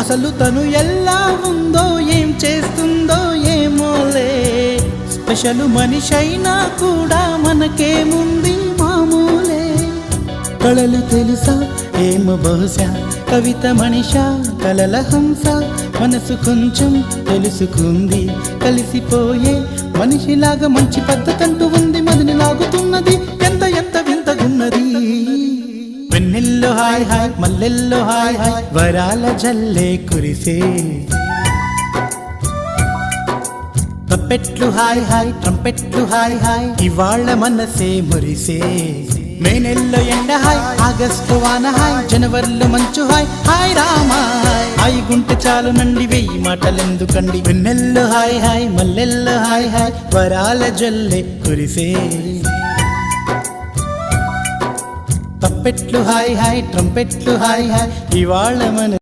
అసలు తను ఎలా ఉందో ఏం చేస్తుందో ఏమోలే, స్పెషల్ మనిషైనా కూడా మనకేముంది మామూలే. కళలు తెలుసా ఏమో బహుశా, కవిత మనిషా కలల హంస, మనసు కొంచెం తెలుసుకుంది కలిసిపోయే మనిషిలాగా, మంచి పద్ధతంటూ ఉంది మదిని లాగుతున్నది, ఎంత ఎంత వింతగున్నది. వెన్నెల్లో హాయ్ హాయ్ మల్లెల్లో హాయ్ హాయ్, వరాల జల్లే కురిసే. తప్పెట్లు హాయ్ హాయ్ ట్రంపెట్లు హాయ్ హాయ్, ఇవాళ్ళ మనసే మురిసే. మే నెలలో ఎండ హాయ్, ఆగస్టు వాన హాయ్, జనవరిలో మంచు హాయ్, హాయ్ రామా హాయ్ గుంటె చాలు నండి వెయ్యి మాటలెందుకండి. వెన్నెల్లో హాయ్ హాయ్ మల్లెల్లో హాయ్ హాయ్, వరాల జల్లే కురిసే. తప్పెట్లు హాయ్ హాయ్ ట్రంపెట్లు హాయ్ హాయ్, ఇవాళ మన